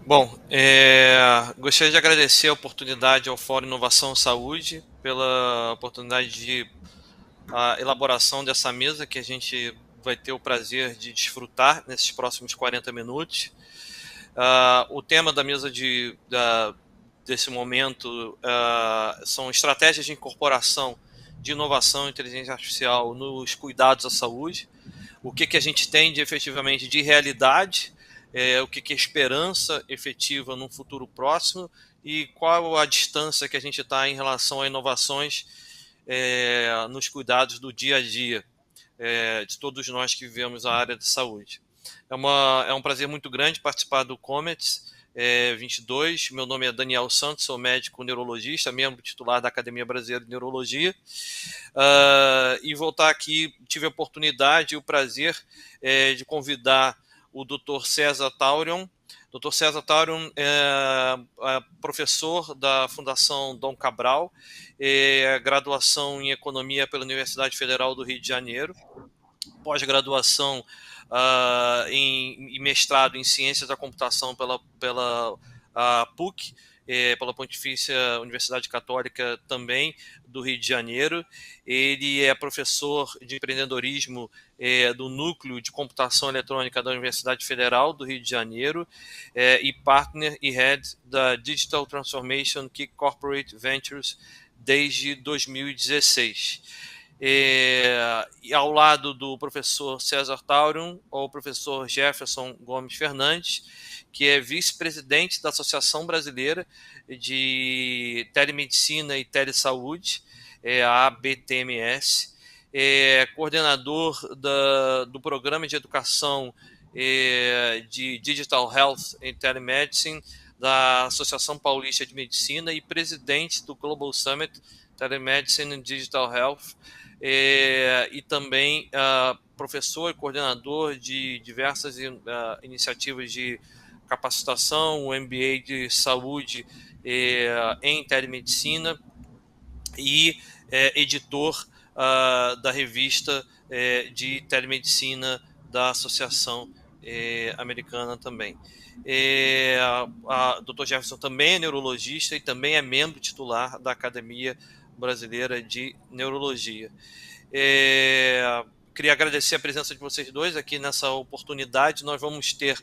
Bom, gostaria de agradecer a oportunidade ao Fórum Inovação Saúde pela oportunidade de a elaboração dessa mesa que a gente vai ter o prazer de desfrutar nesses próximos 40 minutos. O tema da mesa desse momento são estratégias de incorporação de inovação e inteligência artificial nos cuidados à saúde. O que a gente tem de efetivamente de realidade, o que é esperança efetiva num futuro próximo e qual a distância que a gente está em relação a inovações nos cuidados do dia a dia de todos nós que vivemos a área de saúde. É um prazer muito grande participar do Comets 22. Meu nome é Daniel Santos, sou médico neurologista, membro titular da Academia Brasileira de Neurologia. E voltar aqui, tive a oportunidade e o prazer de convidar o Dr. César Taurion. Dr. César Taurion é professor da Fundação Dom Cabral, graduação em Economia pela Universidade Federal do Rio de Janeiro, pós-graduação e mestrado em Ciências da Computação pela PUC, pela Pontifícia Universidade Católica também do Rio de Janeiro. Ele é professor de empreendedorismo do Núcleo de Computação Eletrônica da Universidade Federal do Rio de Janeiro e partner e head da Digital Transformation Key Corporate Ventures desde 2016. E ao lado do professor César Taurion, o professor Jefferson Gomes Fernandes, que é vice-presidente da Associação Brasileira de Telemedicina e Telesaúde, a ABTMS, coordenador do Programa de Educação de Digital Health and Telemedicine da Associação Paulista de Medicina e presidente do Global Summit Telemedicine and Digital Health, e também professor e coordenador de diversas iniciativas de capacitação, o MBA de saúde em telemedicina e editor da revista de telemedicina da Associação Americana também. A Dr. Jefferson também é neurologista e também é membro titular da Academia Brasileira de Neurologia. Queria agradecer a presença de vocês dois aqui nessa oportunidade. Nós vamos ter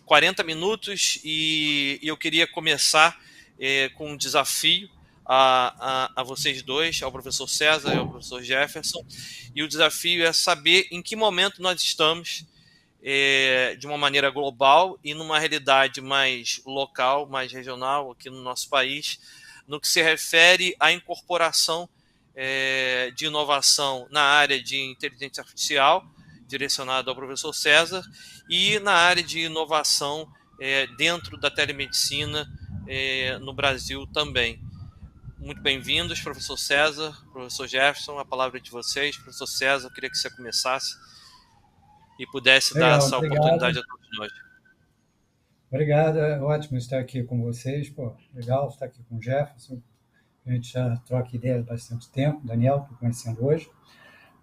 40 minutos e eu queria começar com um desafio a vocês dois, ao professor César e ao professor Jefferson. E o desafio é saber em que momento nós estamos de uma maneira global e numa realidade mais local, mais regional aqui no nosso país, no que se refere à incorporação de inovação na área de inteligência artificial, direcionado ao professor César, e na área de inovação dentro da telemedicina no Brasil também. Muito bem-vindos, professor César, professor Jefferson, a palavra é de vocês. Professor César, eu queria que você começasse e pudesse dar Legal, essa obrigado. oportunidade a todos nós. Obrigado, é ótimo estar aqui com vocês. Pô, legal estar aqui com o Jefferson. A gente já troca ideias há bastante tempo. Daniel, estou conhecendo hoje.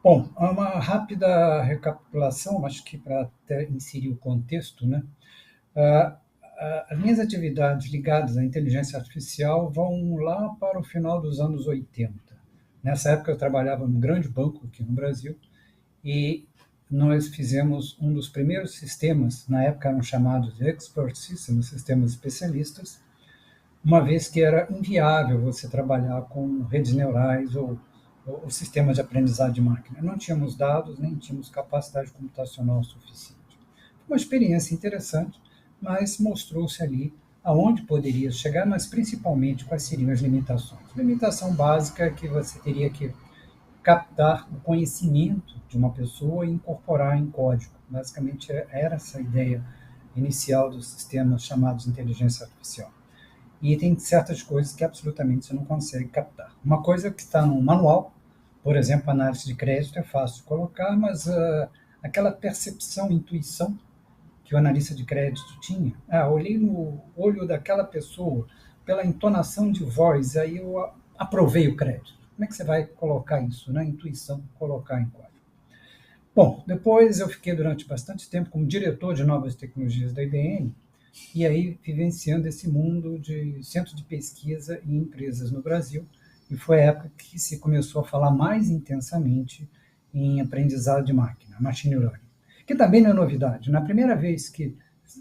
Bom, uma rápida recapitulação, acho que para até inserir o contexto, né? Ah, as minhas atividades ligadas à inteligência artificial vão lá para o final dos anos 80. Nessa época eu trabalhava num grande banco aqui no Brasil e nós fizemos um dos primeiros sistemas, na época eram chamados de expert systems, sistemas especialistas, uma vez que era inviável você trabalhar com redes neurais ou sistemas de aprendizado de máquina. Não tínhamos dados, nem tínhamos capacidade computacional suficiente. Foi uma experiência interessante, mas mostrou-se ali aonde poderia chegar, mas principalmente quais seriam as limitações. Limitação básica é que você teria que captar o conhecimento de uma pessoa e incorporar em código. Basicamente, era essa a ideia inicial dos sistemas chamados de inteligência artificial. E tem certas coisas que absolutamente você não consegue captar. Uma coisa que está no manual, por exemplo, análise de crédito é fácil de colocar, mas aquela percepção, intuição que o analista de crédito tinha, olhei no olho daquela pessoa, pela entonação de voz, aí eu aprovei o crédito. Como é que você vai colocar isso, né? Intuição, colocar em código. Bom, depois eu fiquei durante bastante tempo como diretor de novas tecnologias da IBM e aí vivenciando esse mundo de centro de pesquisa e empresas no Brasil, e foi a época que se começou a falar mais intensamente em aprendizado de máquina, machine learning, que também não é novidade. Na primeira vez que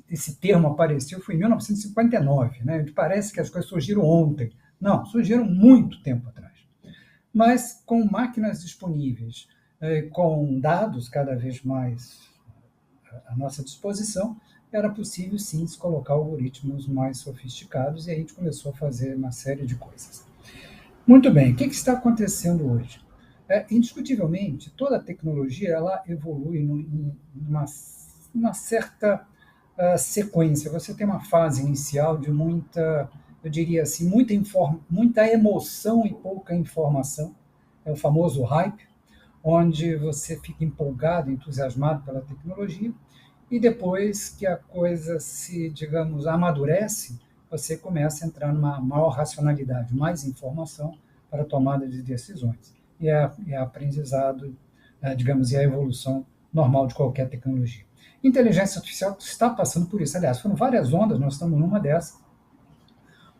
esse termo apareceu foi em 1959, né? Parece que as coisas surgiram ontem. Não, surgiram muito tempo atrás. Mas com máquinas disponíveis, com dados cada vez mais à nossa disposição, era possível sim se colocar algoritmos mais sofisticados e a gente começou a fazer uma série de coisas. Muito bem, o que está acontecendo hoje? Indiscutivelmente, toda a tecnologia ela evolui numa certa sequência. Você tem uma fase inicial de muita, eu diria assim, muita emoção e pouca informação. É o famoso hype, onde você fica empolgado, entusiasmado pela tecnologia, e depois que a coisa se, digamos, amadurece, você começa a entrar numa maior racionalidade, mais informação para a tomada de decisões. E é aprendizado, digamos, e a evolução normal de qualquer tecnologia. Inteligência artificial está passando por isso. Aliás, foram várias ondas, nós estamos numa dessas,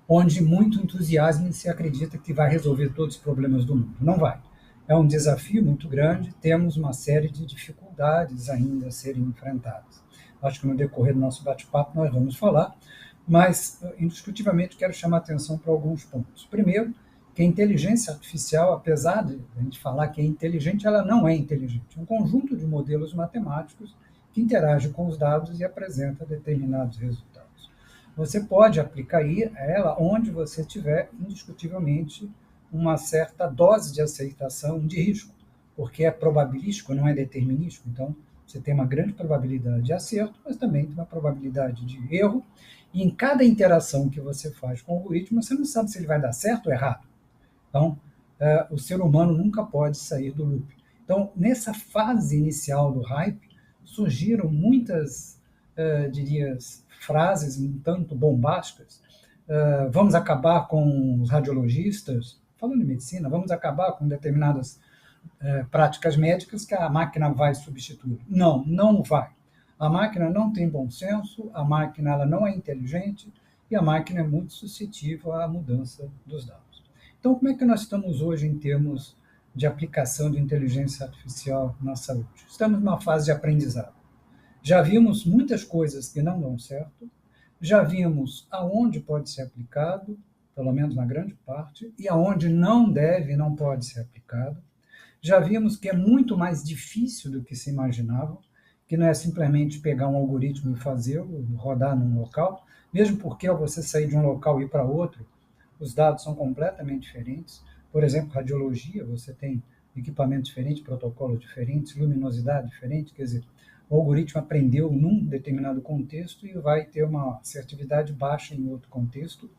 onde muito entusiasmo e se acredita que vai resolver todos os problemas do mundo. Não vai. É um desafio muito grande, temos uma série de dificuldades ainda a serem enfrentadas. Acho que no decorrer do nosso bate-papo nós vamos falar, mas indiscutivelmente quero chamar a atenção para alguns pontos. Primeiro, que a inteligência artificial, apesar de a gente falar que é inteligente, ela não é inteligente. É um conjunto de modelos matemáticos que interage com os dados e apresenta determinados resultados. Você pode aplicar ela onde você tiver, indiscutivelmente, uma certa dose de aceitação de risco, porque é probabilístico, não é determinístico. Então, você tem uma grande probabilidade de acerto, mas também tem uma probabilidade de erro. E em cada interação que você faz com o algoritmo, você não sabe se ele vai dar certo ou errado. Então, o ser humano nunca pode sair do loop. Então, nessa fase inicial do hype, surgiram muitas, diria, frases um tanto bombásticas. Vamos acabar com os radiologistas, falando em medicina, vamos acabar com determinadas práticas médicas que a máquina vai substituir. Não, não vai. A máquina não tem bom senso, a máquina ela não é inteligente e a máquina é muito suscetível à mudança dos dados. Então, como é que nós estamos hoje em termos de aplicação de inteligência artificial na saúde? Estamos numa fase de aprendizado. Já vimos muitas coisas que não dão certo, já vimos aonde pode ser aplicado, pelo menos na grande parte, e aonde não deve e não pode ser aplicado. Já vimos que é muito mais difícil do que se imaginava, que não é simplesmente pegar um algoritmo e fazê-lo, rodar num local, mesmo porque ao você sair de um local e ir para outro, os dados são completamente diferentes. Por exemplo, radiologia, você tem equipamentos diferentes, protocolos diferentes, luminosidade diferente, quer dizer, o algoritmo aprendeu num determinado contexto e vai ter uma assertividade baixa em outro contexto.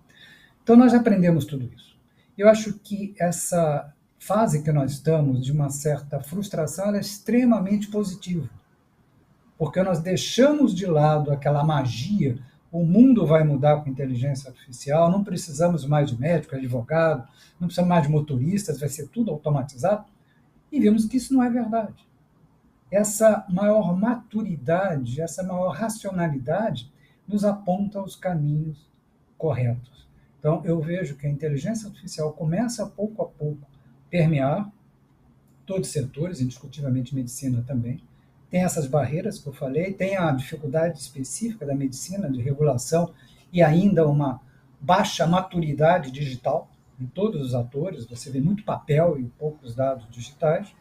Então, nós aprendemos tudo isso. Eu acho que essa fase que nós estamos, de uma certa frustração, é extremamente positiva, porque nós deixamos de lado aquela magia, o mundo vai mudar com inteligência artificial, não precisamos mais de médico, advogado, não precisamos mais de motoristas, vai ser tudo automatizado, e vimos que isso não é verdade. Essa maior maturidade, essa maior racionalidade nos aponta os caminhos corretos. Então, eu vejo que a inteligência artificial começa pouco a pouco a permear todos os setores, indiscutivelmente medicina também. Tem essas barreiras que eu falei, tem a dificuldade específica da medicina, de regulação, e ainda uma baixa maturidade digital em todos os atores, você vê muito papel e poucos dados digitais.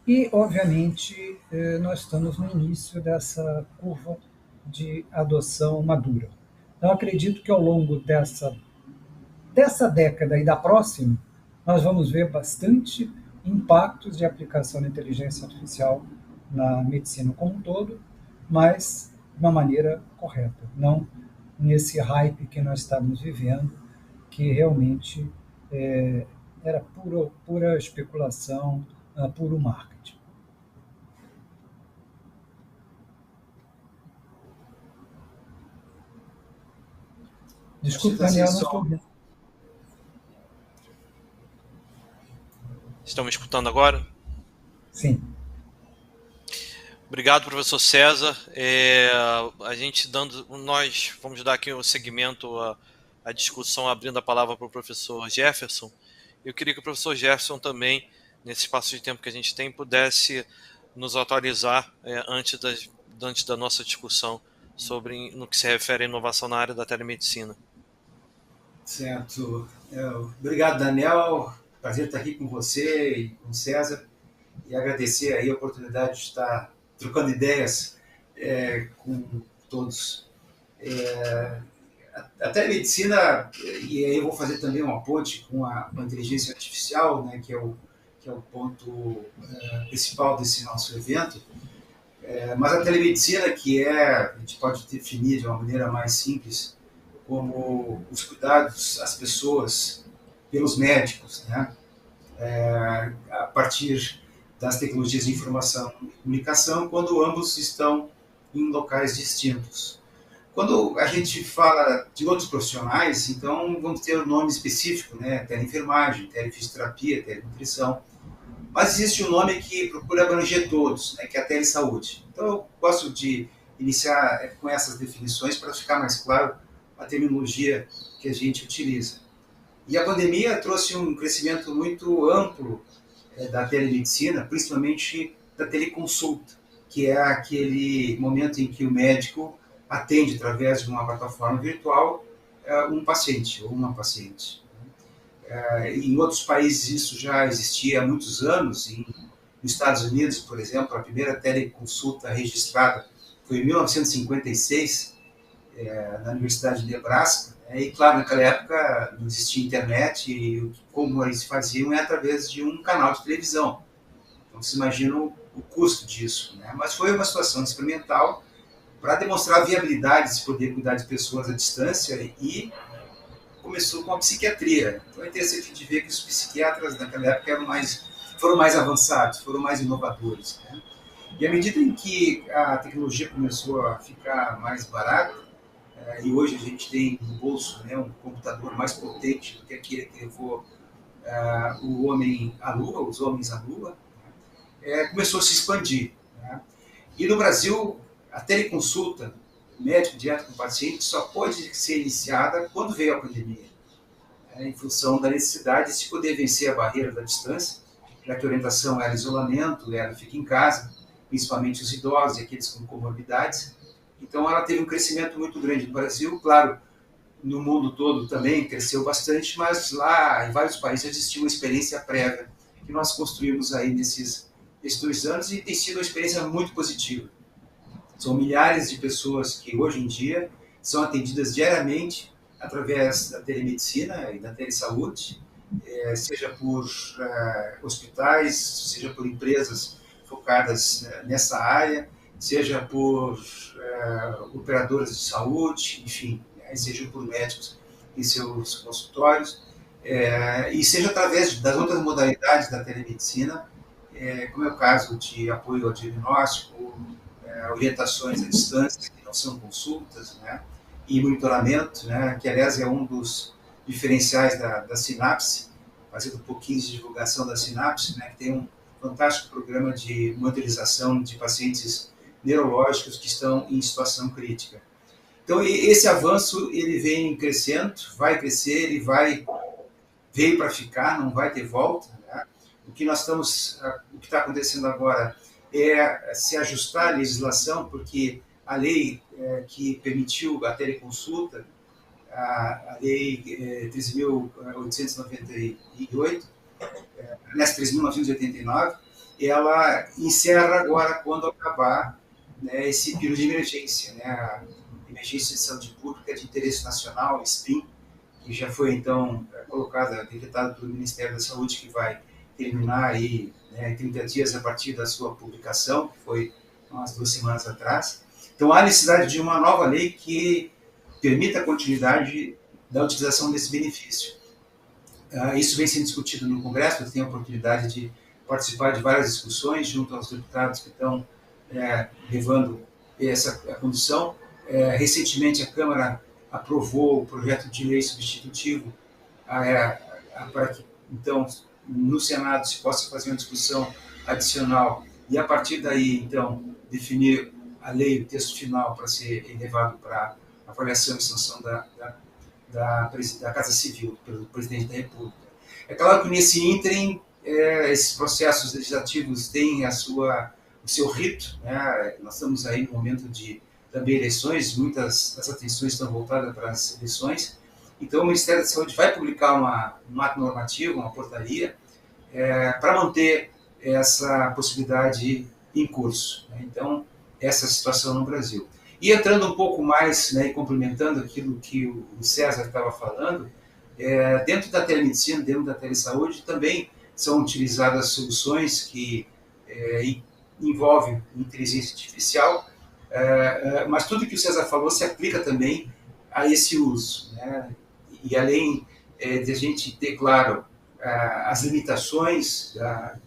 E, obviamente, nós estamos no início dessa curva de adoção madura. Então, acredito que ao longo dessa década e da próxima, nós vamos ver bastante impactos de aplicação da inteligência artificial na medicina como um todo, mas de uma maneira correta, não nesse hype que nós estamos vivendo, que realmente era pura especulação, puro marketing. Desculpe, Daniel, não estou ouvindo. Estão me escutando agora? Sim. Obrigado, professor César. Nós vamos dar aqui o segmento à discussão, abrindo a palavra para o professor Jefferson. Eu queria que o professor Jefferson também, nesse espaço de tempo que a gente tem, pudesse nos atualizar antes da nossa discussão no que se refere à inovação na área da telemedicina. Certo. Obrigado, Daniel. Prazer estar aqui com você e com o César. E agradecer aí a oportunidade de estar trocando ideias com todos. A telemedicina, e aí eu vou fazer também uma ponte com a inteligência artificial, né, que é o ponto principal desse nosso evento. Mas a telemedicina, a gente pode definir de uma maneira mais simples, como os cuidados às pessoas pelos médicos, né? A partir das tecnologias de informação e comunicação, quando ambos estão em locais distintos. Quando a gente fala de outros profissionais, então vamos ter um nome específico, né? Teleenfermagem, telefisioterapia, telenutrição. Mas existe um nome que procura abranger todos, né? Que é a telesaúde. Então eu gosto de iniciar com essas definições para ficar mais claro a terminologia que a gente utiliza. E a pandemia trouxe um crescimento muito amplo da telemedicina, principalmente da teleconsulta, que é aquele momento em que o médico atende através de uma plataforma virtual um paciente ou uma paciente. Em outros países isso já existia há muitos anos. Nos Estados Unidos, por exemplo, a primeira teleconsulta registrada foi em 1956, na Universidade de Nebraska. E, claro, naquela época não existia internet e como eles faziam é através de um canal de televisão. Então, vocês imaginam o custo disso, né? Mas foi uma situação experimental para demonstrar a viabilidade de poder cuidar de pessoas à distância e começou com a psiquiatria. Então, é interessante de ver que os psiquiatras naquela época foram mais avançados, foram mais inovadores, né? E à medida em que a tecnologia começou a ficar mais barata, e hoje a gente tem no bolso, né, um computador mais potente do que aquele que levou o homem à Lua, os homens à Lua, começou a se expandir, né? E no Brasil, a teleconsulta, médico direto com o paciente, só pode ser iniciada quando veio a pandemia, em função da necessidade de se poder vencer a barreira da distância, já que a orientação era isolamento, era fica em casa, principalmente os idosos e aqueles com comorbidades. Então, ela teve um crescimento muito grande no Brasil. Claro, no mundo todo também cresceu bastante, mas lá em vários países existia uma experiência prévia que nós construímos aí nesses 2 anos e tem sido uma experiência muito positiva. São milhares de pessoas que hoje em dia são atendidas diariamente através da telemedicina e da telesaúde, seja por hospitais, seja por empresas focadas nessa área, seja por operadoras de saúde, enfim, seja por médicos em seus consultórios, e seja através das outras modalidades da telemedicina, como é o caso de apoio ao diagnóstico, orientações à distância, que não são consultas, né, e monitoramento, né, que aliás é um dos diferenciais da Sinapse, fazendo um pouquinho de divulgação da Sinapse, né, que tem um fantástico programa de monitorização de pacientes neurológicos que estão em situação crítica. Então, esse avanço ele vem crescendo, vai crescer, veio para ficar, não vai ter volta, né? O que está acontecendo agora é se ajustar à legislação, porque a lei que permitiu a teleconsulta, a lei 13.898, aliás, 3.989, ela encerra agora quando acabar, né, esse período de emergência, né, a Emergência de Saúde Pública de Interesse Nacional, SPIN, que já foi, então, decretada pelo Ministério da Saúde, que vai terminar aí, né, 30 dias a partir da sua publicação, que foi umas 2 semanas atrás. Então, há necessidade de uma nova lei que permita a continuidade da utilização desse benefício. Isso vem sendo discutido no Congresso, eu tenho a oportunidade de participar de várias discussões junto aos deputados que estão levando essa condução. Recentemente, a Câmara aprovou o projeto de lei substitutivo para que, então, no Senado se possa fazer uma discussão adicional e, a partir daí, então, definir a lei, o texto final, para ser elevado para avaliação e sanção da Casa Civil, pelo Presidente da República. É claro que nesse ínterim, esses processos legislativos têm o seu rito, né? Nós estamos aí no momento de também eleições, muitas das atenções estão voltadas para as eleições, então o Ministério da Saúde vai publicar um ato normativo, uma portaria, para manter essa possibilidade em curso, né? Então, essa situação no Brasil. E entrando um pouco mais, né, e complementando aquilo que o César estava falando, dentro da telemedicina, dentro da telesaúde, também são utilizadas soluções que envolvem inteligência artificial, mas tudo que o César falou se aplica também a esse uso, né? E além de a gente ter, claro, as limitações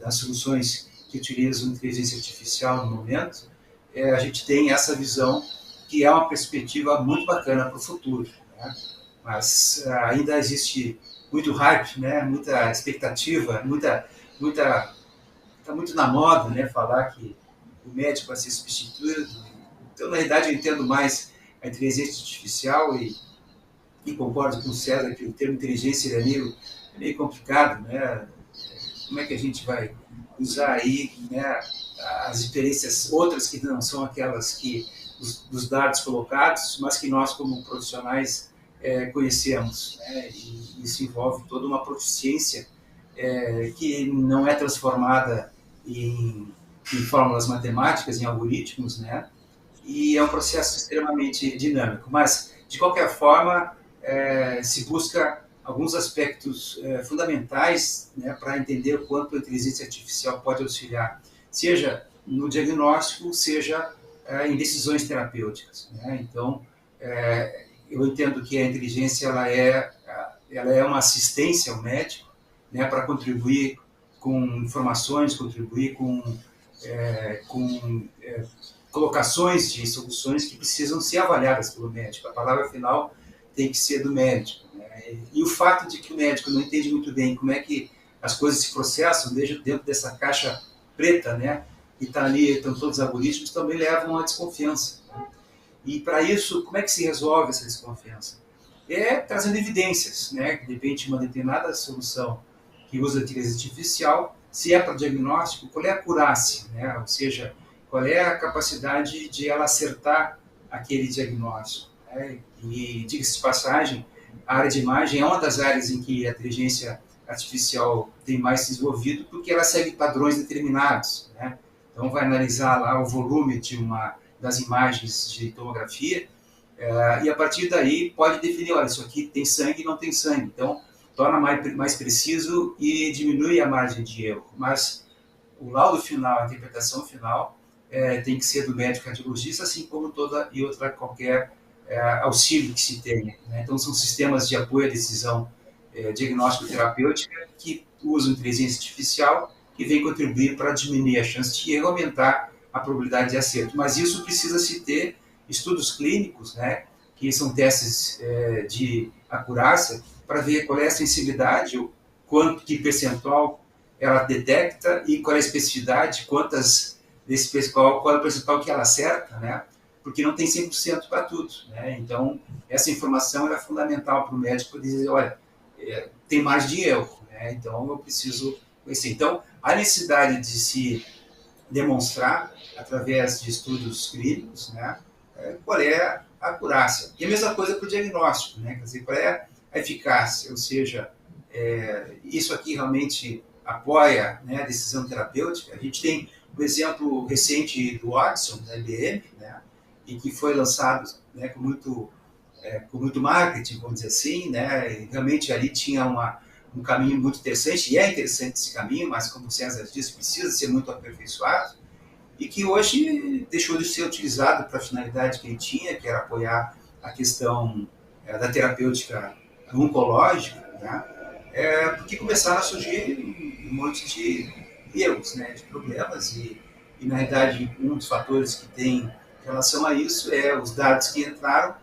das soluções que utilizam inteligência artificial no momento, a gente tem essa visão que é uma perspectiva muito bacana para o futuro, né? Mas ainda existe muito hype, né? Muita expectativa, está muito na moda, né? Falar que o médico vai ser substituído. Então, na realidade, eu entendo mais a inteligência artificial e concordo com o César que o termo inteligência é meio complicado, né? Como é que a gente vai usar aí, né, as experiências outras que não são aquelas que dos dados colocados, mas que nós como profissionais conhecemos, né? E isso envolve toda uma proficiência que não é transformada em fórmulas matemáticas, em algoritmos, né? E é um processo extremamente dinâmico. Mas, de qualquer forma, se busca alguns aspectos fundamentais, né, para entender o quanto a inteligência artificial pode auxiliar, seja no diagnóstico, seja em decisões terapêuticas, né? Então, eu entendo que a inteligência ela é uma assistência ao médico, né, para contribuir com informações, contribuir com colocações de soluções que precisam ser avaliadas pelo médico. A palavra final tem que ser do médico, né? E o fato de que o médico não entende muito bem como é que as coisas se processam dentro dessa caixa preta, né, e está ali, estão todos os algoritmos, também levam à desconfiança, né? E para isso, como é que se resolve essa desconfiança? Trazendo evidências, né, que depende de uma determinada solução que usa a inteligência artificial, se é para diagnóstico, qual é a acurácia, né? Ou seja, qual é a capacidade de ela acertar aquele diagnóstico, né? E, diga-se de passagem, a área de imagem é uma das áreas em que a inteligência artificial tem mais se desenvolvido, porque ela segue padrões determinados, né? Então, vai analisar lá o volume das imagens de tomografia, e a partir daí pode definir, olha, isso aqui tem sangue e não tem sangue. Então, torna mais preciso e diminui a margem de erro. Mas o laudo final, a interpretação final, tem que ser do médico cardiologista, assim como toda e outra qualquer auxílio que se tenha, né? Então, são sistemas de apoio à decisão diagnóstico-terapêutica que usam inteligência artificial que vem contribuir para diminuir a chance de erro, aumentar a probabilidade de acerto. Mas isso precisa se ter estudos clínicos, né, que são testes de acurácia, para ver qual é a sensibilidade, que percentual ela detecta e qual é a especificidade, quantas desse percentual, qual é o percentual que ela acerta, né? Porque não tem 100% para tudo, né? Então, essa informação é fundamental para o médico poder dizer, olha, tem margem de erro, né? Então eu preciso conhecer. Então, a necessidade de se demonstrar, através de estudos clínicos, né, qual é a acurácia. E a mesma coisa para o diagnóstico, né? Quer dizer, qual é a eficácia, ou seja, isso aqui realmente apoia, né, a decisão terapêutica. A gente tem um exemplo recente do Watson, da IBM, né, e que foi lançado, né, com muito marketing, vamos dizer assim, né, e realmente ali tinha um caminho muito interessante, e é interessante esse caminho, mas como o César disse, precisa ser muito aperfeiçoado, e que hoje deixou de ser utilizado para a finalidade que ele tinha, que era apoiar a questão da terapêutica oncológica, né, porque começaram a surgir um monte de erros, né, de problemas, e na realidade um dos fatores que tem em relação a isso os dados que entraram,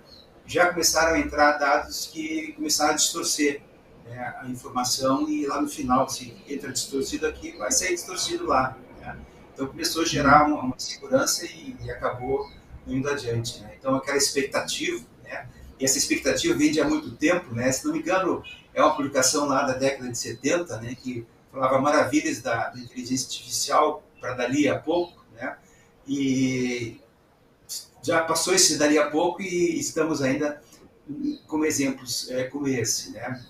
já começaram a entrar dados que começaram a distorcer, né, a informação, e lá no final, se entra distorcido aqui, vai sair distorcido lá, né? Então começou a gerar uma segurança e acabou indo adiante, né? Então aquela expectativa, né? E essa expectativa vem de há muito tempo, né? Se não me engano, é uma publicação lá da década de 70, né? Que falava maravilhas da inteligência artificial para dali a pouco, né? E já passou esse dali a pouco e estamos ainda com exemplos como esse, né?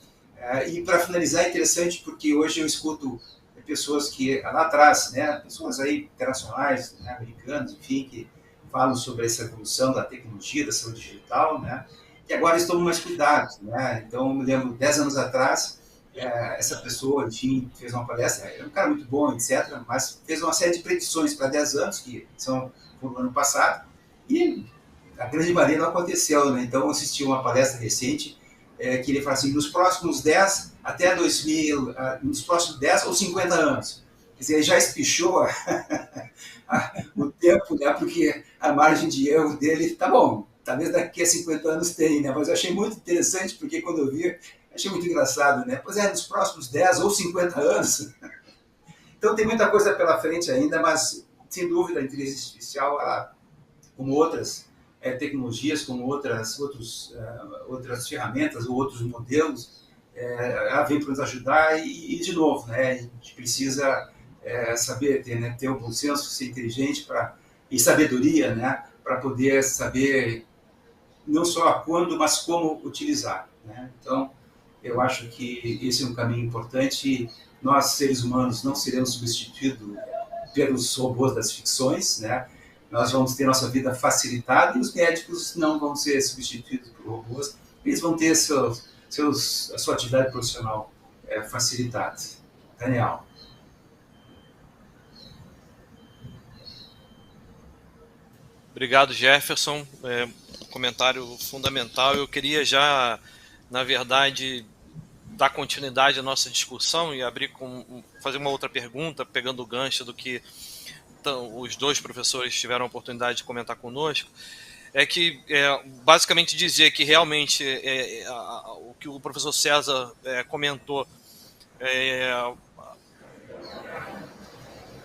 E para finalizar, é interessante porque hoje eu escuto pessoas que lá atrás, né, pessoas aí internacionais, né, americanos, enfim, que falam sobre essa evolução da tecnologia, da saúde digital, né, e agora eles tomam mais cuidado, né. Então, eu me lembro, 10 anos atrás, essa pessoa, enfim, fez uma palestra, é um cara muito bom, etc., mas fez uma série de predições para 10 anos, que foram no ano passado, e a grande maioria não aconteceu, né. Então, eu assisti uma palestra recente, que ele fala assim, nos próximos 10 até 2000, nos próximos 10 ou 50 anos. Quer dizer, ele já espichou o tempo, né, porque a margem de erro dele, tá bom, talvez daqui a 50 anos tenha, né, mas eu achei muito interessante, porque quando eu vi, achei muito engraçado, né, pois nos próximos 10 ou 50 anos. Então tem muita coisa pela frente ainda, mas sem dúvida a inteligência artificial, ela, como outras tecnologias, como outras ferramentas ou outros modelos, ela vem para nos ajudar e, de novo, né, a gente precisa saber ter um bom senso, ser inteligente e sabedoria, né, para poder saber não só quando, mas como utilizar, né? Então, eu acho que esse é um caminho importante. Nós, seres humanos, não seremos substituídos pelos robôs das ficções, né? Nós vamos ter nossa vida facilitada e os médicos não vão ser substituídos por robôs, eles vão ter a sua atividade profissional facilitada. Daniel. Obrigado, Jefferson. Comentário fundamental. Eu queria já, na verdade, dar continuidade à nossa discussão e fazer uma outra pergunta, pegando o gancho do que os dois professores tiveram a oportunidade de comentar conosco, basicamente dizer que realmente o que o professor César comentou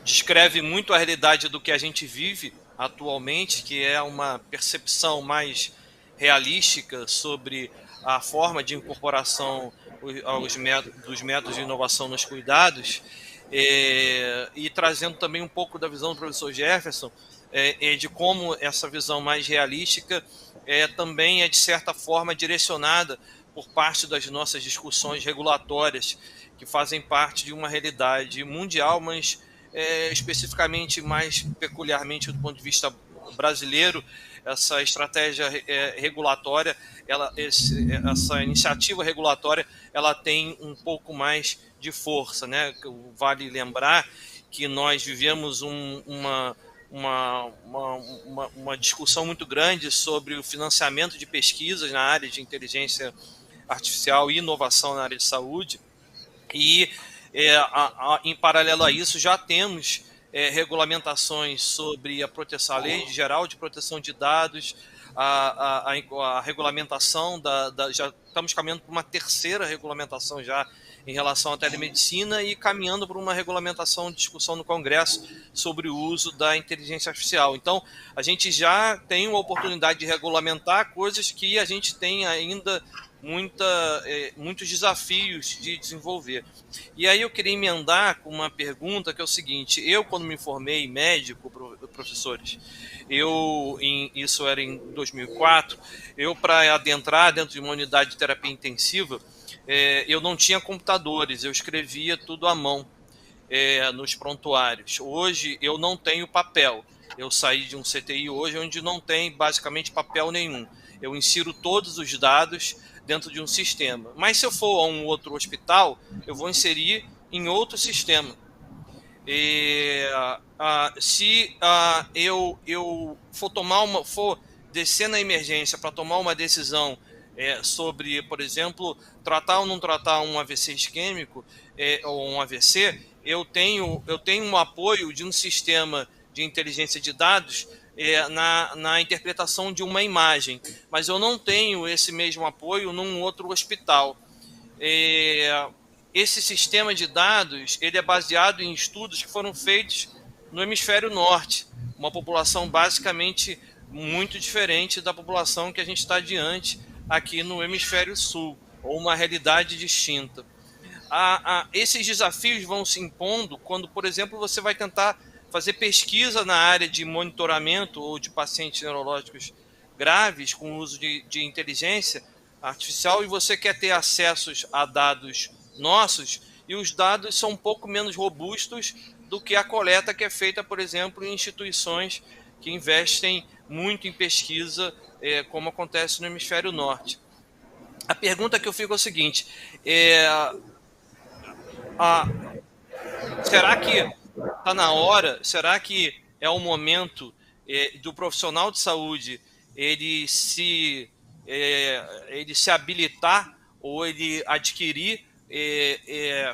descreve muito a realidade do que a gente vive atualmente, que é uma percepção mais realística sobre a forma de incorporação dos métodos de inovação nos cuidados, e trazendo também um pouco da visão do professor Jefferson, de como essa visão mais realística também é, de certa forma, direcionada por parte das nossas discussões regulatórias, que fazem parte de uma realidade mundial, mas especificamente, mais peculiarmente do ponto de vista brasileiro, essa estratégia regulatória, essa iniciativa regulatória, ela tem um pouco mais de força, né? Vale lembrar que nós vivemos uma discussão muito grande sobre o financiamento de pesquisas na área de inteligência artificial e inovação na área de saúde, e em paralelo a isso já temos regulamentações sobre a Lei Geral de Proteção de Dados, a regulamentação já estamos caminhando para uma terceira regulamentação já em relação à telemedicina e caminhando para uma regulamentação de discussão no Congresso sobre o uso da inteligência artificial. Então, a gente já tem uma oportunidade de regulamentar coisas que a gente tem ainda muitos desafios de desenvolver. E aí eu queria emendar com uma pergunta que é o seguinte: eu, quando me formei médico, professores, isso era em 2004, para adentrar dentro de uma unidade de terapia intensiva, eu não tinha computadores, eu escrevia tudo à mão nos prontuários. Hoje eu não tenho papel. Eu saí de um CTI hoje onde não tem basicamente papel nenhum. Eu insiro todos os dados dentro de um sistema. Mas se eu for a um outro hospital, eu vou inserir em outro sistema. Se eu for descer na emergência para tomar uma decisão sobre, por exemplo, tratar ou não tratar um AVC isquêmico ou um AVC, eu tenho um apoio de um sistema de inteligência de dados na interpretação de uma imagem, mas eu não tenho esse mesmo apoio num outro hospital. Esse sistema de dados ele é baseado em estudos que foram feitos no hemisfério norte, uma população basicamente muito diferente da população que a gente está diante aqui no hemisfério sul, ou uma realidade distinta. Esses desafios vão se impondo quando, por exemplo, você vai tentar fazer pesquisa na área de monitoramento ou de pacientes neurológicos graves com o uso de inteligência artificial, e você quer ter acessos a dados nossos, e os dados são um pouco menos robustos do que a coleta que é feita, por exemplo, em instituições que investem muito em pesquisa, como acontece no hemisfério norte. A pergunta que eu fico é o seguinte: será que está na hora, será que é o momento do profissional de saúde ele se habilitar ou ele adquirir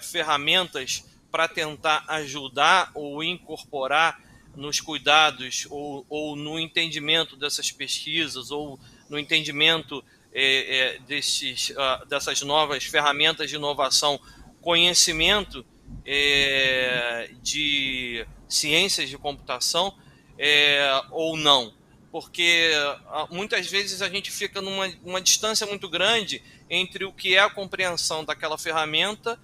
ferramentas para tentar ajudar ou incorporar nos cuidados ou no entendimento dessas pesquisas ou no entendimento dessas novas ferramentas de inovação, conhecimento de ciências de computação ou não? Porque muitas vezes a gente fica numa distância muito grande entre o que é a compreensão daquela ferramenta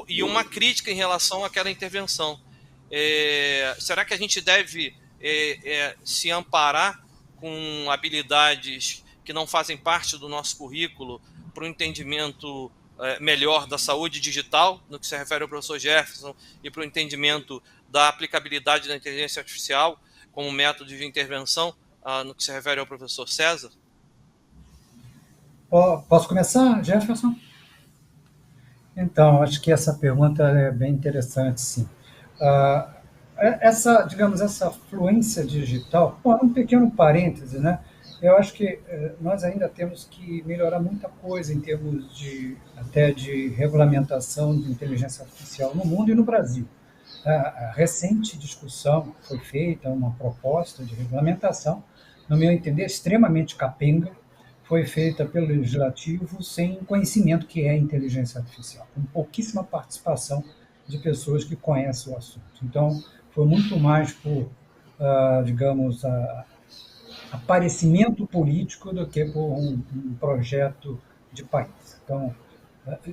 e uma crítica em relação àquela intervenção. Será que a gente deve se amparar com habilidades que não fazem parte do nosso currículo para o entendimento melhor da saúde digital, no que se refere ao professor Jefferson, e para o entendimento da aplicabilidade da inteligência artificial como método de intervenção, no que se refere ao professor César? Posso começar, Jefferson? Então, acho que essa pergunta é bem interessante, sim. Essa fluência digital, um pequeno parêntese, né? Eu acho que nós ainda temos que melhorar muita coisa em termos até de regulamentação de inteligência artificial no mundo e no Brasil. A recente discussão foi feita, uma proposta de regulamentação, no meu entender, extremamente capenga, foi feita pelo legislativo sem conhecimento que é inteligência artificial, com pouquíssima participação de pessoas que conhecem o assunto. Então, foi muito mais por, digamos, aparecimento político do que por um projeto de país. Então,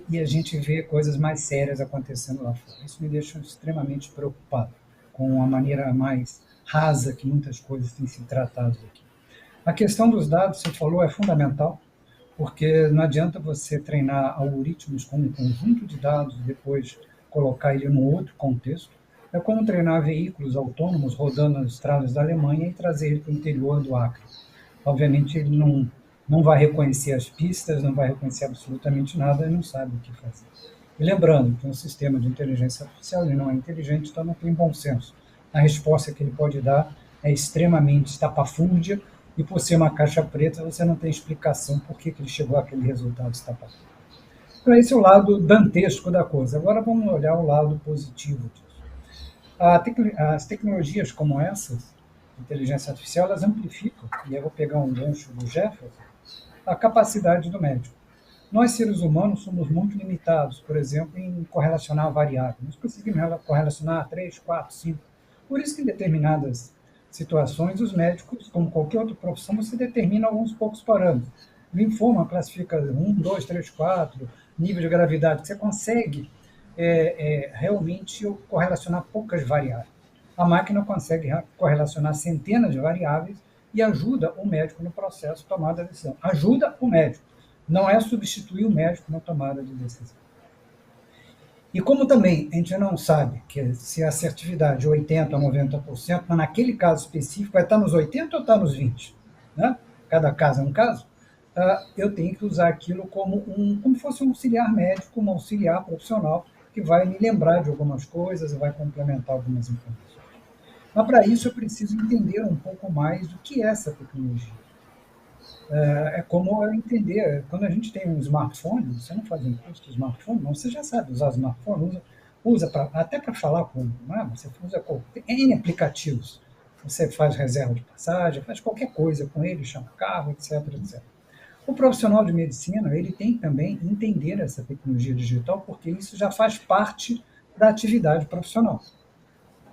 e a gente vê coisas mais sérias acontecendo lá fora. Isso me deixa extremamente preocupado com a maneira mais rasa que muitas coisas têm se tratado aqui. A questão dos dados, você falou, é fundamental, porque não adianta você treinar algoritmos com um conjunto de dados e depois colocar ele num outro contexto. É como treinar veículos autônomos rodando nas estradas da Alemanha e trazer ele para o interior do Acre. Obviamente, ele não vai reconhecer as pistas, não vai reconhecer absolutamente nada e não sabe o que fazer. E lembrando que um sistema de inteligência artificial ele não é inteligente, então não tem bom senso. A resposta que ele pode dar é extremamente estapafúrdia, e por ser uma caixa preta, você não tem explicação por que ele chegou àquele resultado estapafúrdio. Então, esse é o lado dantesco da coisa. Agora vamos olhar o lado positivo disso. As tecnologias como essas, inteligência artificial, elas amplificam, e eu vou pegar um gancho do Jefferson, a capacidade do médico. Nós, seres humanos, somos muito limitados, por exemplo, em correlacionar variáveis. Nós conseguimos correlacionar 3, 4, 5. Por isso que em determinadas situações, os médicos, como qualquer outra profissão, você determina alguns poucos parâmetros. Linfoma classifica 1, 2, 3, 4, nível de gravidade. Você consegue realmente correlacionar poucas variáveis. A máquina consegue correlacionar centenas de variáveis e ajuda o médico no processo de tomada de decisão. Ajuda o médico, não é substituir o médico na tomada de decisão. E como também a gente não sabe que se a assertividade é 80% a 90%, mas naquele caso específico vai estar nos 80% ou está nos 20%, né? Cada caso é um caso, eu tenho que usar aquilo como fosse um auxiliar médico, um auxiliar profissional, que vai me lembrar de algumas coisas e vai complementar algumas informações. Mas para isso eu preciso entender um pouco mais do que é essa tecnologia. É como eu entender, quando a gente tem um smartphone, você não faz um curso de smartphone, não, você já sabe usar smartphone, usa até para falar com, você usa N aplicativos, você faz reserva de passagem, faz qualquer coisa com ele, chama carro, etc, etc. O profissional de medicina, ele tem também entender essa tecnologia digital, porque isso já faz parte da atividade profissional.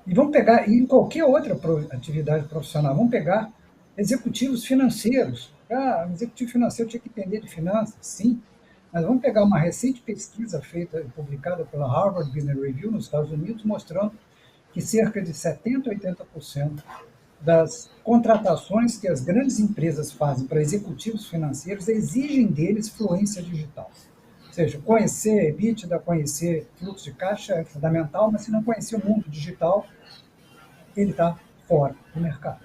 E vamos pegar, e em qualquer outra atividade profissional, vamos pegar executivos financeiros. Ah, um executivo financeiro tinha que entender de finanças, sim, mas vamos pegar uma recente pesquisa feita e publicada pela Harvard Business Review nos Estados Unidos, mostrando que cerca de 70% a 80% das contratações que as grandes empresas fazem para executivos financeiros exigem deles fluência digital. Ou seja, conhecer EBITDA, conhecer fluxo de caixa é fundamental, mas se não conhecer o mundo digital, ele está fora do mercado.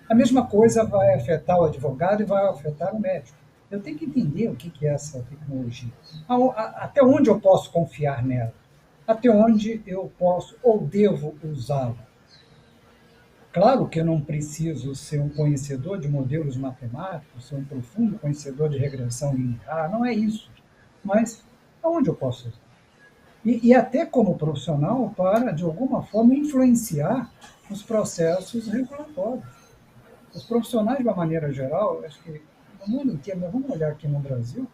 A mesma coisa vai afetar o advogado e vai afetar o médico. Eu tenho que entender o que é essa tecnologia. Até onde eu posso confiar nela? Até onde eu posso ou devo usá-la? Claro que eu não preciso ser um conhecedor de modelos matemáticos, ser um profundo conhecedor de regressão linear, não é isso. Mas aonde eu posso usar? E até como profissional para, de alguma forma, influenciar os processos regulatórios. Os profissionais, de uma maneira geral, acho que no mundo inteiro, mas vamos olhar aqui no Brasil,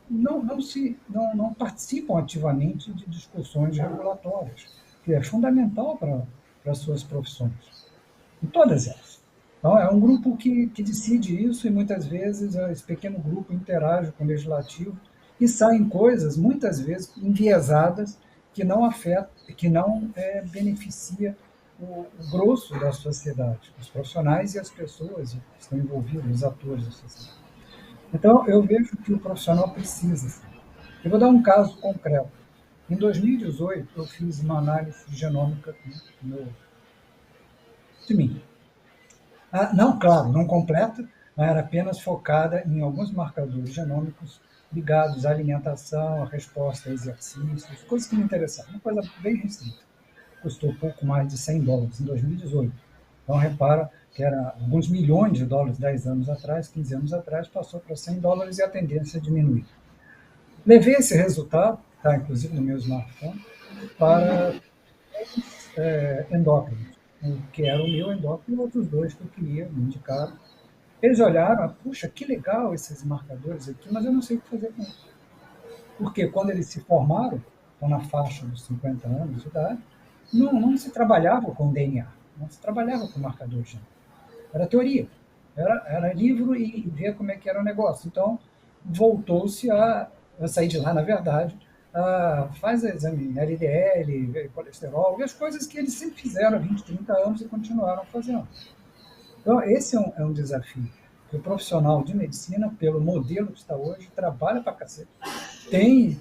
não participam ativamente de discussões regulatórias, que é fundamental para as suas profissões, em todas elas. Então, é um grupo que decide isso e muitas vezes esse pequeno grupo interage com o legislativo e saem coisas, muitas vezes, enviesadas, que não afetam, que não beneficia o grosso da sociedade, os profissionais e as pessoas que estão envolvidas, os atores da sociedade. Então, eu vejo que o profissional precisa. Eu vou dar um caso concreto. Em 2018, eu fiz uma análise genômica de mim. Não, claro, não completa, era apenas focada em alguns marcadores genômicos ligados à alimentação, à resposta a exercícios, coisas que me interessavam, uma coisa bem restrita. Custou pouco mais de $100 em 2018. Então, repara que era alguns milhões de dólares 10 anos atrás, 15 anos atrás, passou para $100 e a tendência é diminuir. Levei esse resultado, está inclusive no meu smartphone, para endócrinos, que era o meu endócrino e outros dois que eu queria, me indicaram. Eles olharam, puxa, que legal esses marcadores aqui, mas eu não sei o que fazer com isso. Porque quando eles se formaram, estão na faixa dos 50 anos de idade, não se trabalhava com DNA, não se trabalhava com marcador genético. Era teoria, era livro e ver como é que era o negócio. Então, voltou-se eu saí de lá, na verdade, faz exame LDL, colesterol, as coisas que eles sempre fizeram há 20, 30 anos e continuaram fazendo. Então, esse é um desafio. O profissional de medicina, pelo modelo que está hoje, trabalha para cacete. Tem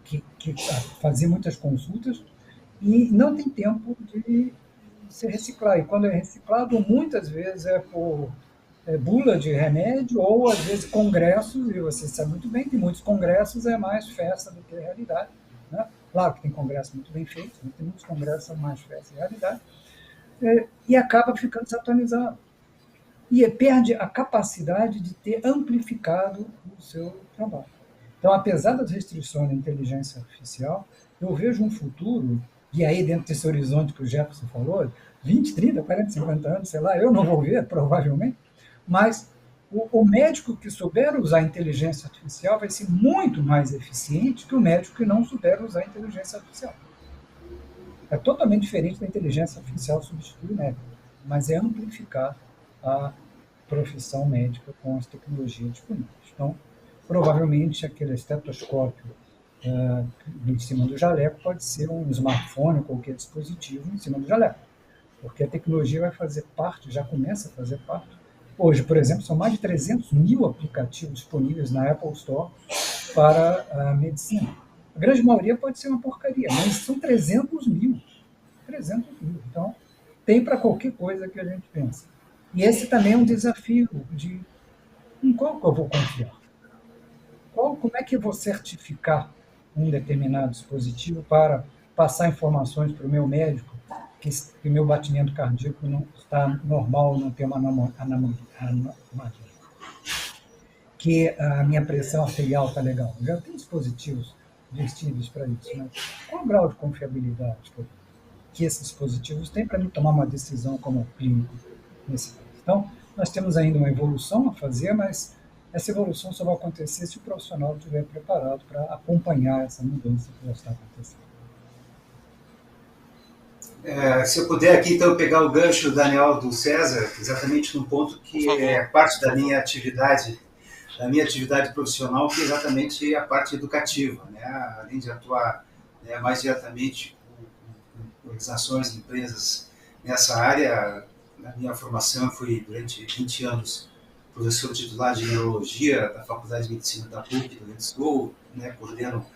que fazer muitas consultas e não tem tempo de se reciclar. E quando é reciclado, muitas vezes é por bula de remédio ou, às vezes, congressos, e você sabe muito bem que muitos congressos é mais festa do que realidade. Né? Claro que tem congressos muito bem feitos, mas tem muitos congressos que são mais festa que realidade. E acaba ficando desatualizado. E perde a capacidade de ter amplificado o seu trabalho. Então, apesar das restrições da inteligência artificial, eu vejo um futuro, e aí dentro desse horizonte que o Jefferson falou, 20, 30, 40, 50 anos, sei lá, eu não vou ver, provavelmente, mas o médico que souber usar a inteligência artificial vai ser muito mais eficiente que o médico que não souber usar a inteligência artificial. É totalmente diferente da inteligência artificial substituir o médico, mas é amplificar a profissão médica com as tecnologias disponíveis. Então, provavelmente aquele estetoscópio em cima do jaleco pode ser um smartphone ou qualquer dispositivo em cima do jaleco, porque a tecnologia vai fazer parte, já começa a fazer parte. Hoje, por exemplo, são mais de 300 mil aplicativos disponíveis na Apple Store para a medicina. A grande maioria pode ser uma porcaria, mas são 300 mil. 300 mil. Então, tem para qualquer coisa que a gente pensa. E esse também é um desafio de em qual que eu vou confiar? Como é que eu vou certificar um determinado dispositivo para passar informações para o meu médico que o meu batimento cardíaco não está normal, não tem uma anomalia, que a minha pressão arterial está legal? Já tem dispositivos vestidos para isso, né? Qual o grau de confiabilidade que esses dispositivos têm para me tomar uma decisão como clínico nesse caso? Então, nós temos ainda uma evolução a fazer, mas essa evolução só vai acontecer se o profissional estiver preparado para acompanhar essa mudança que já está acontecendo. Se eu puder aqui, então, pegar o gancho, Daniel, do César, exatamente num ponto Por que é favor. parte da minha atividade profissional, que é exatamente a parte educativa, né? Além de atuar, né, mais diretamente com organizações, empresas nessa área, na minha formação fui durante 20 anos professor titular de neurologia da Faculdade de Medicina da PUC do Rio Grande do Sul, né? Coordeno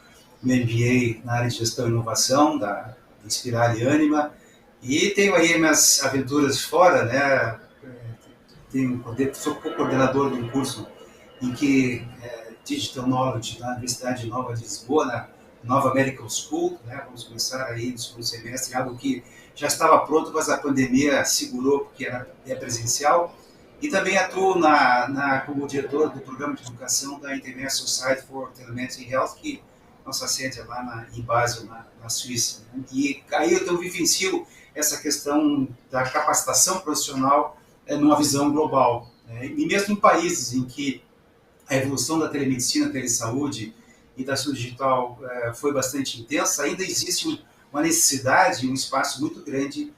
o MBA na área de gestão e inovação da Inspirar e Anima, e tenho aí minhas aventuras fora, né? Sou co-coordenador de um curso em que Digital Knowledge na Universidade Nova de Lisboa, na Nova Medical School, né? Vamos começar aí no segundo semestre, algo que já estava pronto, mas a pandemia segurou porque é presencial. E também atuo como diretor do programa de educação da International Society for Telemedicine Health, que nossa sede é lá em Basel, na Suíça. Né? E aí eu vivencio essa questão da capacitação profissional numa visão global. Né? E mesmo em países em que a evolução da telemedicina, telesaúde e da saúde digital foi bastante intensa, ainda existe uma necessidade, um espaço muito grande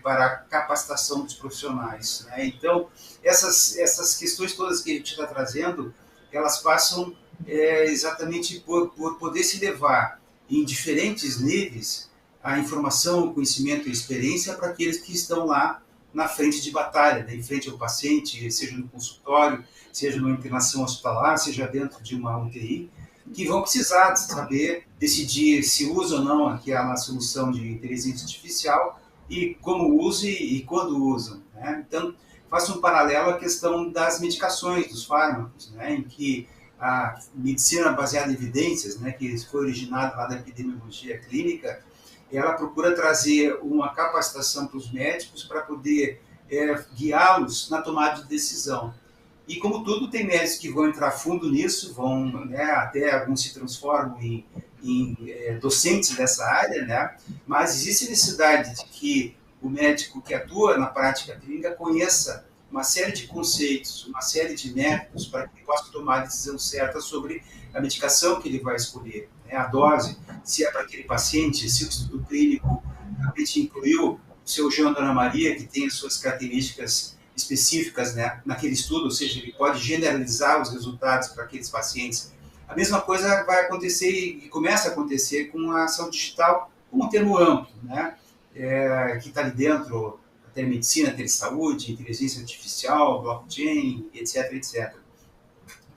para a capacitação dos profissionais. Né? Então, essas questões todas que a gente está trazendo, elas passam exatamente por poder se levar em diferentes níveis a informação, o conhecimento e a experiência para aqueles que estão lá na frente de batalha, né? Em frente ao paciente, seja no consultório, seja numa internação hospitalar, seja dentro de uma UTI, que vão precisar de saber decidir se usa ou não aquela solução de inteligência artificial e como usa e quando usam. Né? Então, faço um paralelo à questão das medicações, dos fármacos, né? Em que a medicina baseada em evidências, né, que foi originada lá da epidemiologia clínica, ela procura trazer uma capacitação para os médicos para poder guiá-los na tomada de decisão. E como tudo, tem médicos que vão entrar fundo nisso, vão, né, até alguns se transformam em docentes dessa área, né? Mas existe necessidade de que o médico que atua na prática clínica conheça uma série de conceitos, uma série de métodos para que ele possa tomar a decisão certa sobre a medicação que ele vai escolher, né? A dose, se é para aquele paciente, se o estudo clínico realmente incluiu o seu João Dona Maria, que tem as suas características específicas, né, naquele estudo, ou seja, ele pode generalizar os resultados para aqueles pacientes. A mesma coisa vai acontecer e começa a acontecer com a ação digital, como um termo amplo, né, que está ali dentro da telemedicina, telesaúde, inteligência artificial, blockchain, etc, etc.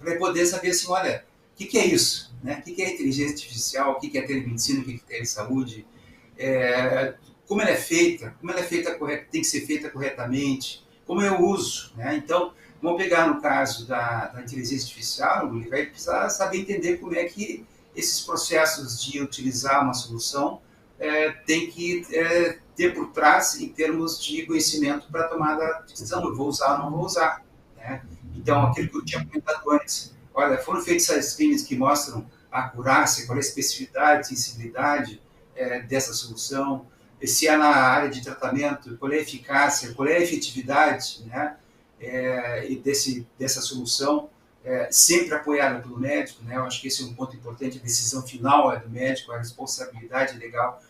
Para poder saber assim, olha, o que é isso? Né? O que é inteligência artificial? O que é telemedicina? O que é telesaúde? Como ela é feita? Como ela é feita tem que ser feita corretamente? Como eu uso? Né? Então, vamos pegar no caso da inteligência artificial, ele vai precisar saber entender como é que esses processos de utilizar uma solução tem que ter por trás em termos de conhecimento para tomar a decisão, eu vou usar ou não vou usar. Né? Então, aquilo que eu tinha comentado antes, olha, foram feitos esses screens que mostram a acurácia, qual é a especificidade, sensibilidade dessa solução, se é na área de tratamento, qual é a eficácia, qual é a efetividade, né, dessa solução, sempre apoiada pelo médico, né, eu acho que esse é um ponto importante, a decisão final é do médico, a responsabilidade legal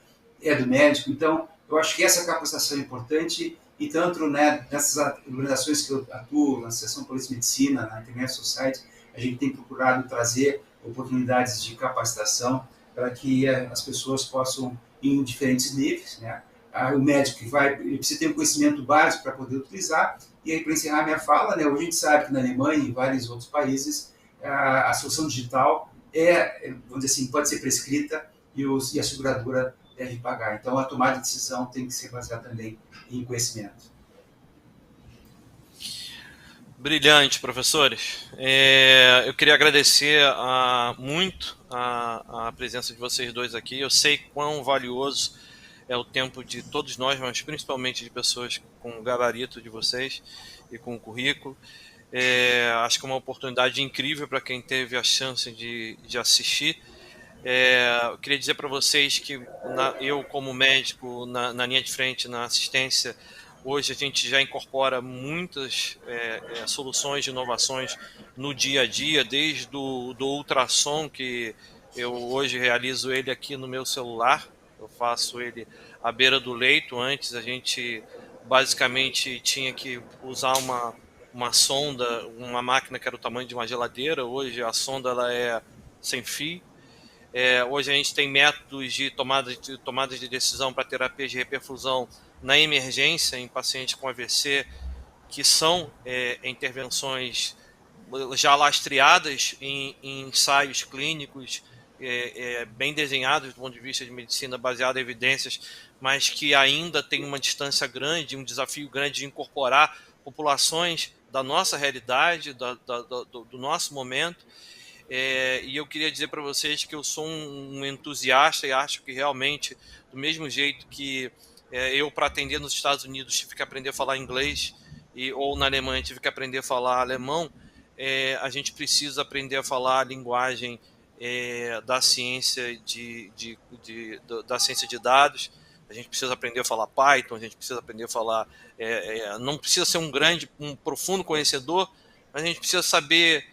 é do médico, então eu acho que essa capacitação é importante e tanto, né, nessas organizações que eu atuo, na Associação Polícia Medicina, na Internet Society, a gente tem procurado trazer oportunidades de capacitação para que as pessoas possam em diferentes níveis, né? O médico ele precisa ter um conhecimento básico para poder utilizar. E aí, para encerrar minha fala, né, hoje a gente sabe que na Alemanha e em vários outros países a solução digital vamos dizer assim, pode ser prescrita e a seguradora deve pagar. Então, a tomada de decisão tem que ser baseada também em conhecimento. Brilhante, professores. Eu queria agradecer muito a presença de vocês dois aqui. Eu sei quão valioso é o tempo de todos nós, mas principalmente de pessoas com o gabarito de vocês e com o currículo. Acho que é uma oportunidade incrível para quem teve a chance de assistir. Eu queria dizer para vocês que eu, como médico, na linha de frente, na assistência, hoje a gente já incorpora muitas soluções de inovações no dia a dia, desde do ultrassom, que eu hoje realizo ele aqui no meu celular. Eu faço ele à beira do leito. Antes a gente basicamente tinha que usar uma sonda, uma máquina que era o tamanho de uma geladeira. Hoje a sonda ela é sem fio. Hoje a gente tem métodos de tomadas de decisão para terapias de reperfusão na emergência em pacientes com AVC, que são intervenções já lastreadas em ensaios clínicos bem desenhados do ponto de vista de medicina baseada em evidências, mas que ainda tem uma distância grande, um desafio grande de incorporar populações da nossa realidade, do nosso momento. E eu queria dizer para vocês que eu sou um entusiasta e acho que realmente, do mesmo jeito que eu, para atender nos Estados Unidos, tive que aprender a falar inglês, ou na Alemanha tive que aprender a falar alemão, a gente precisa aprender a falar a linguagem da ciência da ciência de dados. A gente precisa aprender a falar Python, a gente precisa aprender a falar... não precisa ser um profundo conhecedor, mas a gente precisa saber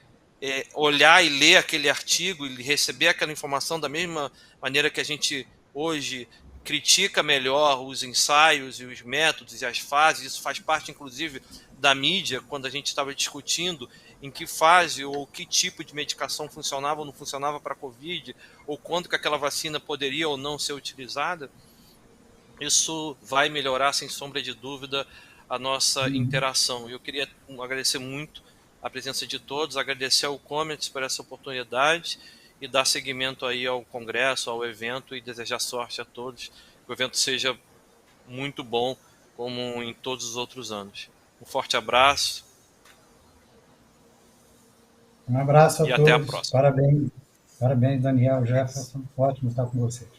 olhar e ler aquele artigo e receber aquela informação da mesma maneira que a gente hoje critica melhor os ensaios e os métodos e as fases. Isso faz parte, inclusive, da mídia, quando a gente estava discutindo em que fase ou que tipo de medicação funcionava ou não funcionava para a Covid, ou quando que aquela vacina poderia ou não ser utilizada. Isso vai melhorar, sem sombra de dúvida, a nossa interação. Eu queria agradecer muito a presença de todos, agradecer ao Comets por essa oportunidade e dar seguimento aí ao congresso, ao evento, e desejar sorte a todos. Que o evento seja muito bom, como em todos os outros anos. Um forte abraço. Um abraço a todos. Até a próxima. Parabéns, Daniel, Jefferson. Ótimo estar com vocês.